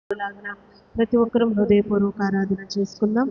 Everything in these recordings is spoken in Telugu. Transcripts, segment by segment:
లాగా ప్రతి ఒక్కరూ హృదయపూర్వక ఆరాధన చేసుకుందాం.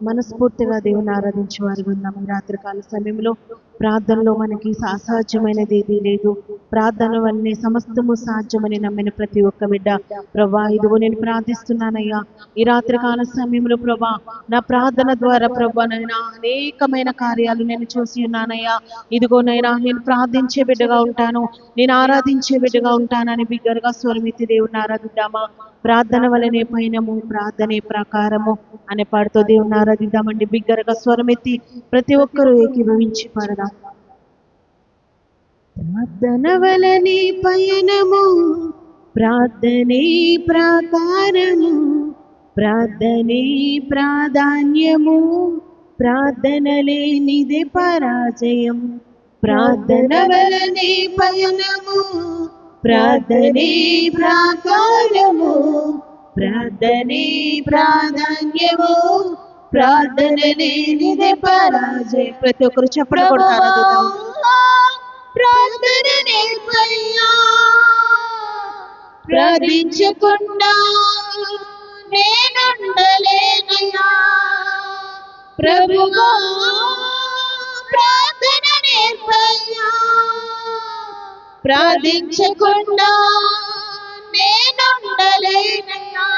మనస్ఫూర్తిగా దేవుని ఆరాధించే వారిగా ఉన్నాం. ఈ రాత్రికాల సమయంలో ప్రార్థనలో మనకి అసాధ్యమైనది ఏదీ లేదు. ప్రార్థన వల్లనే సమస్తము సాధ్యమని నమ్మిన ప్రతి ఒక్క బిడ్డ, ప్రభా ఇదిగో నేను ప్రార్థిస్తున్నానయ్యా ఈ రాత్రికాల సమయంలో, ప్రభా నా ప్రార్థన ద్వారా ప్రభా నైనా అనేకమైన కార్యాలు నేను చూసి ఉన్నానయ్యా. ఇదిగోనైనా నేను ప్రార్థించే బిడ్డగా ఉంటాను, నేను ఆరాధించే బిడ్డగా ఉంటానని బిగ్గరగా స్వరమెత్తి దేవుని ఆరాధిద్దామా? ప్రార్థన వలనే పయనము, ప్రార్థనే ప్రకారము అనే పాడుతో దేవుని ఆరాధిద్దామండి. బిగ్గరగా స్వరమెత్తి ప్రతి ఒక్కరూ ఏకీభవించి పాడదాం. ప్రార్థన వలనే పయనము, ప్రార్థనే ప్రకారము, ప్రార్థనే ప్రాధాన్యము, ప్రార్థన లేనిదే పరాజయం. ప్రార్థన వలనే పయనము, ప్రార్థనే ప్రాకారము, ప్రార్థనే ప్రాధాన్యము, ప్రార్థన లేనిదే పరాజయం. ప్రతి ఒక్కరు చెప్పడం కొడతారు. ప్రార్థన నేర్పయ్యా, ప్రార్థించకుండా నేనుండలేనయ్యా. ప్రభువా ప్రార్థన నేర్పయ్యా, ప్రార్థించకుండా నేనుండలేనయ్యా.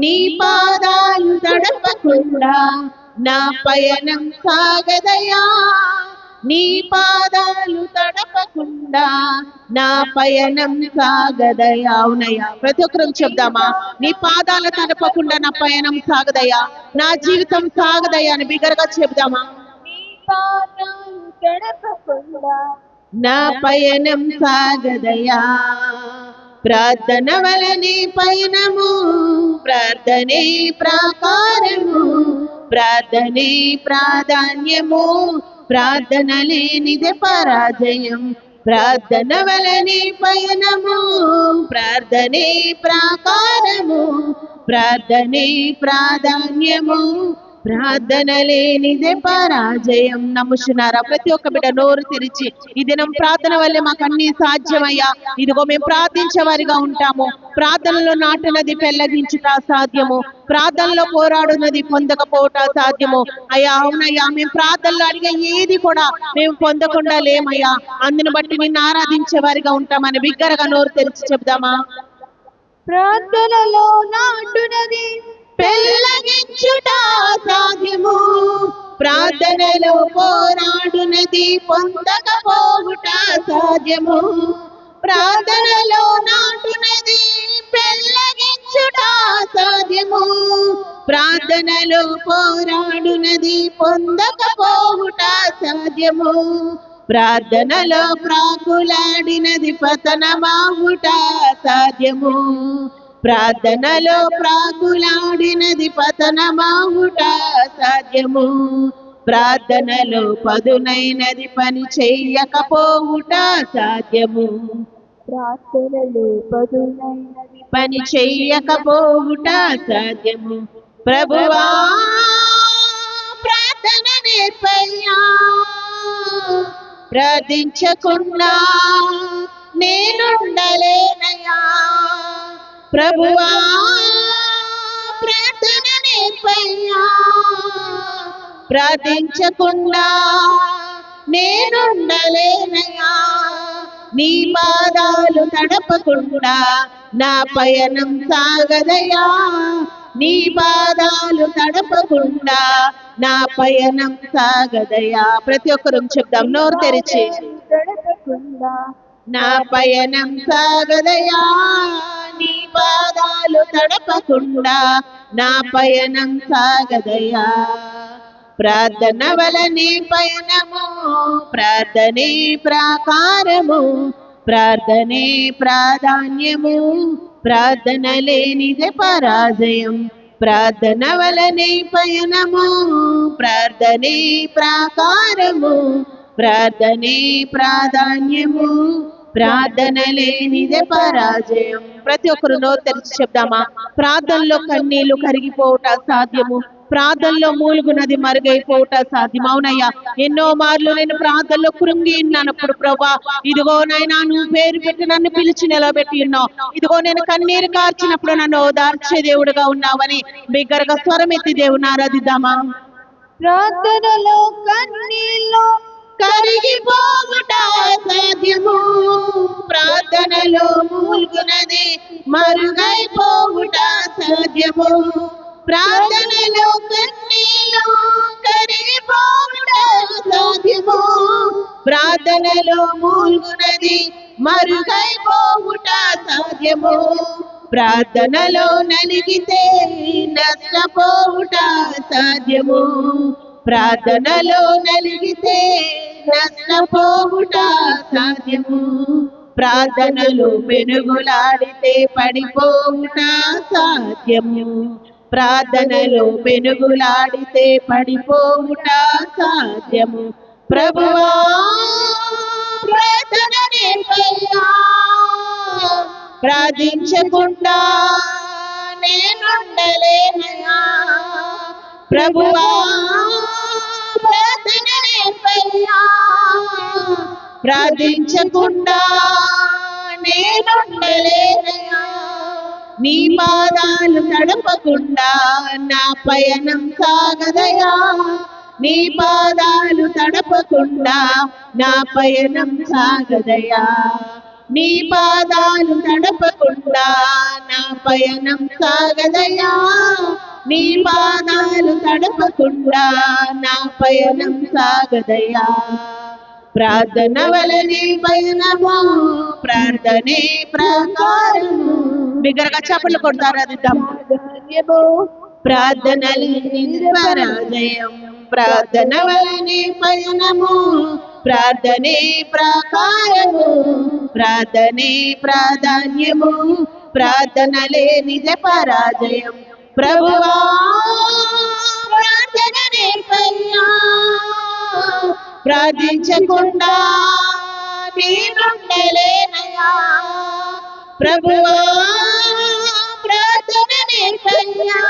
నీ పాదాలు తడపకుండా నా పయనం సాగదయా. నీ పాదాలు తడపకుండా నా పయనం సాగదయా. అవునయ్యా, ప్రతి ఒక్కరు చెప్దామా? నీ పాదాలు తడపకుండా నా పయనం సాగదయా, నా జీవితం సాగదయా అని బిగ్గరగా చెప్దామా? నీ పాదాలు తడపకుండా నా పయనం సాగదయా. ప్రార్థన వలనే పయనము, ప్రార్థనే ప్రాకారము, ప్రార్థనే ప్రాధాన్యము, ప్రార్థన లేనిదే పరాజయం. ప్రార్థన వలనే పయనము, ప్రార్థనే ప్రాకారము, ప్రార్థనే ప్రాధాన్యము, ప్రార్థన లేనిదే పరాజయం. నమ్ముచున్నారా? ప్రతి ఒక్క బిడ్డ నోరు తెరిచి ఈ దినం ప్రార్థన వల్లే మాకు అన్ని సాధ్యమయ్యా. ఇదిగో మేము ప్రార్థించే వారిగా ఉంటాము. ప్రార్థనలో నాటునది పెళ్లగించుట సాధ్యము, ప్రార్థనలో పోరాడునది పొందకపోవట సాధ్యము. అయ్యా అవునయ్యా, మేము ప్రార్థనలో అడిగే ఏది కూడా మేము పొందకుండా లేమయ్యా. అందుని బట్టి నిన్ను ఆరాధించే వారిగా ఉంటామని బిగ్గరగా నోరు తెరిచి చెప్దామా? ప్రార్థనలో నాటునది పెళ్లగించుట సాధ్యము, ప్రార్థనలో పోరాడునది పొందకపోవుట సాధ్యము. ప్రార్థనలో నాటునది పెళ్లగించుట సాధ్యము, ప్రార్థనలో పోరాడునది పొందకపోవుట సాధ్యము. ప్రార్థనలో ప్రాకులాడినది పతనమావుట సాధ్యము, ప్రార్థనలో ప్రాకులాడినది పతనమావుట సాధ్యము. ప్రార్థనలో పదునైనది పని చెయ్యకపోవుట సాధ్యము, ప్రార్థనలో పదునైనది పని చెయ్యకపోవుట సాధ్యము. ప్రభువా ప్రార్థన నేర్పయ్యా, ప్రార్థించకుండా నేనుండలేనయ్యా. ప్రభువా ప్రార్థన నేర్పయ్యా, ప్రార్థించకుండా నేనుండలేనయ్యా. నీ పాదాలు తడపకుండా నా పయనం సాగదయా. నీ పాదాలు తడపకుండా నా పయనం సాగదయా. ప్రతి ఒక్కరూ చెప్దాం నోరు తెరిచి. తడపకుండా నా పయనం సాగదయా, నీ పాదాలు తడపకుండా నా పయనం సాగదయా. ప్రార్థన వలనే పయనము, ప్రార్థనే ప్రాకారము, ప్రార్థనే ప్రాధాన్యము, ప్రార్థన లేనిదే పరాజయం. ప్రార్థన వలనే పయనము, ప్రార్థనే ప్రాకారము, ప్రార్థనే ప్రాధాన్యము, ప్రార్థన లేనిదే పరాజయం. ప్రతి ఒక్కరు నోరు తెరిచి చెప్దామా? ప్రార్థనలో కన్నీళ్లు కరిగిపోవట సాధ్యము, ప్రార్థనలో మూలుగున్నది మరుగైపోవుట సాధ్యం. అవునయ్యా, ఎన్నో మార్లు నేను ప్రార్థనలో కృంగి ఉన్నప్పుడు ప్రభా, ఇదిగో నైనా నువ్వు పేరు పెట్టి నన్ను పిలిచి నిలబెట్టి ఉన్నావు. ఇదిగో నేను కన్నీరు కార్చినప్పుడు నన్ను ఓదార్చే దేవుడుగా ఉన్నావని బిగ్గరగా స్వరమెత్తి దేవుని ఆరాధిద్దామా? ప్రార్థనలో కన్నీళ్ళు కరిగిపోవుట సాధ్యము, ప్రార్థనలో మూల్గునది మరుగైపోవుట సాధ్యము. ప్రార్థనలో కన్నీళ్ళు కరిగిపోవుట సాధ్యము, ప్రార్థనలో మూల్గునది మరుగైపోవుట సాధ్యము. ప్రార్థనలో నలిగితే నష్టపోవుట సాధ్యము, ప్రార్థనలో నలిగితే నష్టపోవుట సాధ్యము. ప్రార్థనలో పెనుగులాడితే పడిపోవుట సాధ్యము, ప్రార్థనలో పెనుగులాడితే పడిపోవుట సాధ్యము. ప్రభువా ప్రార్థన నేర్పయ్యా, ప్రార్థించకుండా నేనుండలేనయ్యా. ప్రభువా ప్రార్థన నేర్పయ్యా, ప్రార్థించకుండా నేనుండలేనయ్యా. నీ పాదాలు తడపకుండా నా పయనం సాగదయా, నీ పాదాలు తడపకుండా నా పయనం సాగదయా. నీ పాదాలు తడపకుండా నా పయనం సాగదయా, నీ పాదాలు తడపకుండా నా పయనం సాగదయా. ప్రార్థన వలనే పయనము, ప్రార్థనే ప్రకారము. బిగ్గరగా చప్పట్లు కొడతారు, అది ప్రార్థనలేని పరాజయం. ప్రార్థన వలనే పయనము, ప్రార్థనే ప్రకారము, ప్రార్థనే ప్రాధాన్యము. ప్రార్థన లేనిదే పరాజయం. ప్రభువా ప్రార్థన నేర్పయ్యా, ప్రార్థించకుండా నేనుండలేనయ్యా. ప్రభువా ప్రార్థన నేర్పయ్యా,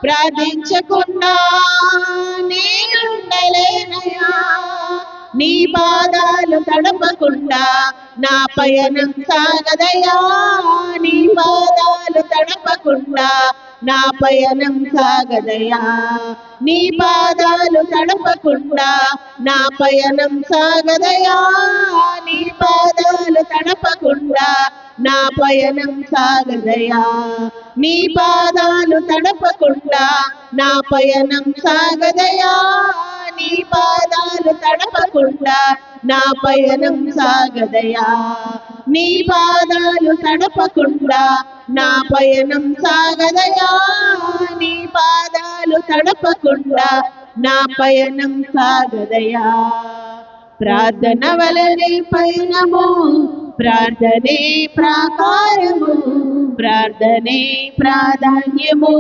ప్రార్థించకుండా నేనుండలేనయ్యా. నీ పాదాలు తడపకుండా నా పయనం సాగదయా, నీ పాదాలు తడపకుండా నా పయనం సాగదయా. నీ పాదాలు తడపకుండా నా పయనం సాగదయా, నీ పాదాలు తడపకుండా నా పయనం సాగదయా. నీ పాదాలు తడపకుండా నా పయనం సాగదయా, నీ పాదాలు తడపకుండా నా పయనం సాగదయా. నీ పాదాలు తడపకుండా నా పయనం సాగదయా, నీ పాదాలు తడపకుండా నా పయనం సాగదయా. ప్రార్థన వలనే పయనము, ప్రార్థనే ప్రాకారము, ప్రార్థనే ప్రాధాన్యము.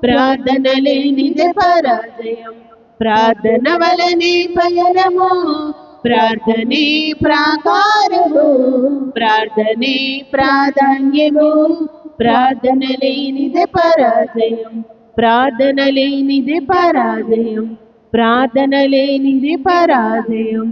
ప్రార్థన లేనిదే పరాజయం. ప్రార్థన వలనే పయనము, ప్రార్థనే ప్రాకారము, ప్రార్థనే ప్రాధాన్యము. ప్రార్థన లేనిదే పరాజయం. ప్రార్థన లేనిదే పరాజయం. ప్రార్థన లేనిదే పరాజయం.